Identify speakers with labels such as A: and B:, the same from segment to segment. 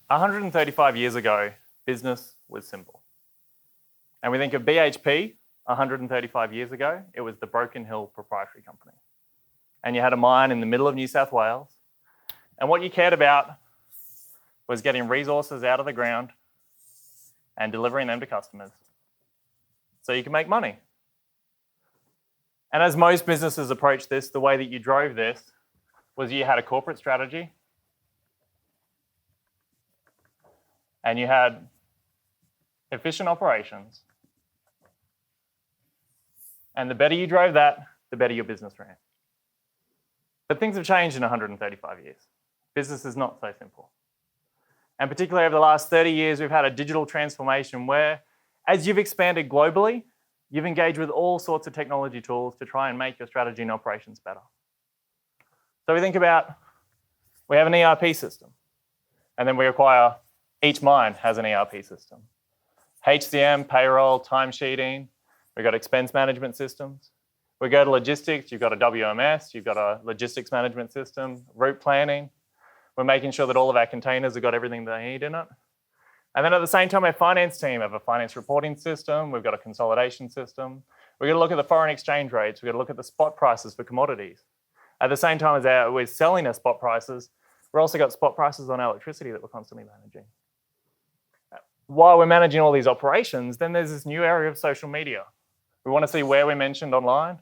A: 135 years ago, business was simple. And we think of BHP 135 years ago, it was the Broken Hill Proprietary Company. And you had a mine in the middle of New South Wales. And what you cared about was getting resources out of the ground and delivering them to customers so you can make money. And as most businesses approach this, the way that you drove this was you had a corporate strategy and you had efficient operations. And the better you drove that, the better your business ran. But things have changed in 135 years. Business is not so simple. And particularly over the last 30 years, we've had a digital transformation where, as you've expanded globally, you've engaged with all sorts of technology tools to try and make your strategy and operations better. So we think about, we have an ERP system, and then we acquire, each mine has an ERP system. HCM, payroll, timesheeting, we've got expense management systems. We go to logistics, you've got a WMS, you've got a logistics management system, route planning. We're making sure that all of our containers have got everything they need in it. And then at the same time, our finance team have a finance reporting system, we've got a consolidation system. We've got to look at the foreign exchange rates, we've got to look at the spot prices for commodities. At the same time as we're selling at spot prices, we've also got spot prices on electricity that we're constantly managing. While we're managing all these operations, then there's this new area of social media. We want to see where we're mentioned online,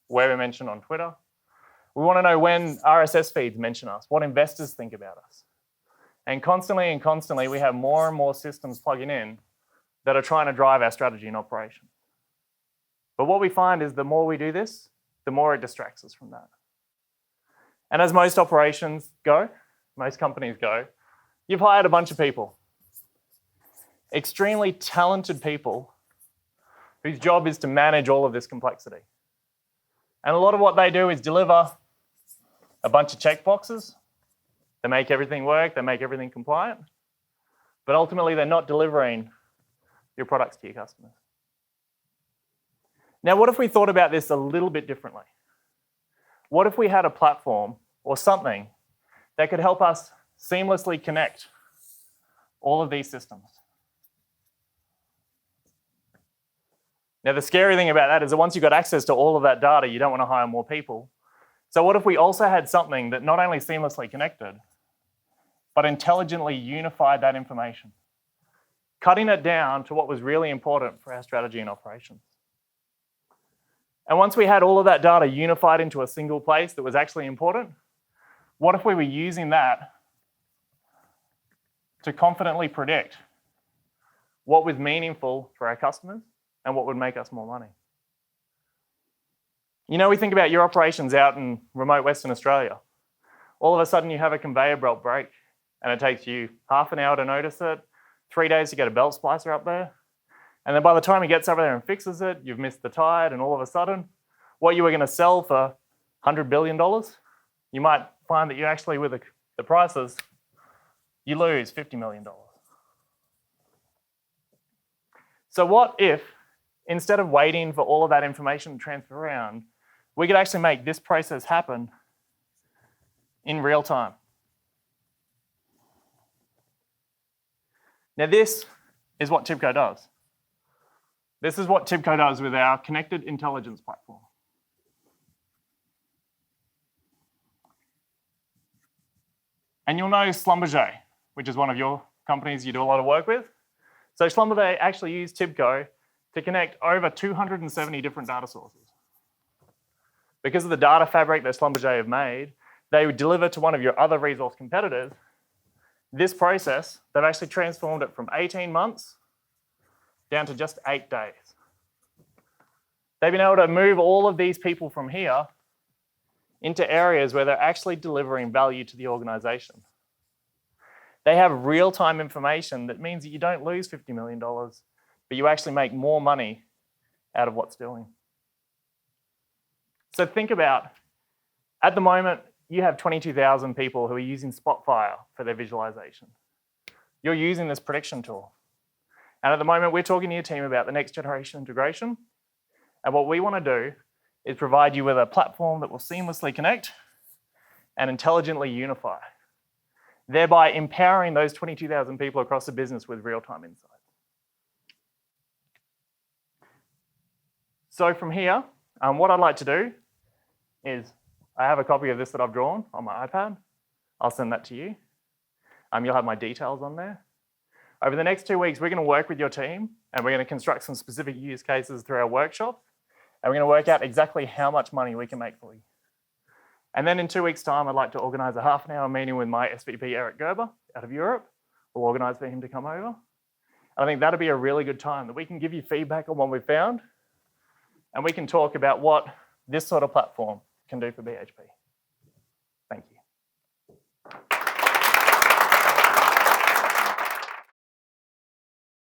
A: where we're mentioned on Twitter. We want to know when RSS feeds mention us, what investors think about us. And constantly, we have more and more systems plugging in that are trying to drive our strategy and operation. But what we find is the more we do this, the more it distracts us from that. And as most operations go, most companies go, you've hired a bunch of people, extremely talented people whose job is to manage all of this complexity. And a lot of what they do is deliver a bunch of checkboxes. They make everything work, they make everything compliant, but ultimately they're not delivering your products to your customers. Now, what if we thought about this a little bit differently? What if we had a platform or something that could help us seamlessly connect all of these systems? Now, the scary thing about that is that once you've got access to all of that data, you don't want to hire more people. So what if we also had something that not only seamlessly connected, but intelligently unified that information, cutting it down to what was really important for our strategy and operations? And once we had all of that data unified into a single place that was actually important, what if we were using that to confidently predict what was meaningful for our customers and what would make us more money? You know, we think about your operations out in remote Western Australia. All of a sudden you have a conveyor belt break and it takes you half an hour to notice it, 3 days to get a belt splicer up there. And then by the time he gets over there and fixes it, you've missed the tide, and all of a sudden, what you were going to sell for $100 billion, you might find that you actually, with the prices, you lose $50 million. So what if, instead of waiting for all of that information to transfer around, we could actually make this process happen in real time? Now, this is what TIBCO does. This is what TIBCO does with our connected intelligence platform. And you'll know Schlumberger, which is one of your companies you do a lot of work with. So Schlumberger actually used TIBCO to connect over 270 different data sources. Because of the data fabric that Schlumberger have made, they would deliver to one of your other resource competitors this process. They've actually transformed it from 18 months down to just 8 days. They've been able to move all of these people from here into areas where they're actually delivering value to the organization. They have real-time information that means that you don't lose $50 million, but you actually make more money out of what's doing. So think about, at the moment, you have 22,000 people who are using Spotfire for their visualization. You're using this prediction tool. And at the moment, we're talking to your team about the next generation integration. And what we want to do is provide you with a platform that will seamlessly connect and intelligently unify. thereby empowering those 22,000 people across the business with real-time insights. So from here, what I'd like to do is, I have a copy of this that I've drawn on my iPad. I'll send that to you. You'll have my details on there. Over the next 2 weeks, we're going to work with your team and we're going to construct some specific use cases through our workshops. And we're going to work out exactly how much money we can make for you. And then in 2 weeks' time, I'd like to organise a half-an-hour meeting with my SVP, Eric Gerber, out of Europe. We'll organise for him to come over. I think that'll be a really good time that we can give you feedback on what we've found and we can talk about what this sort of platform can do for BHP.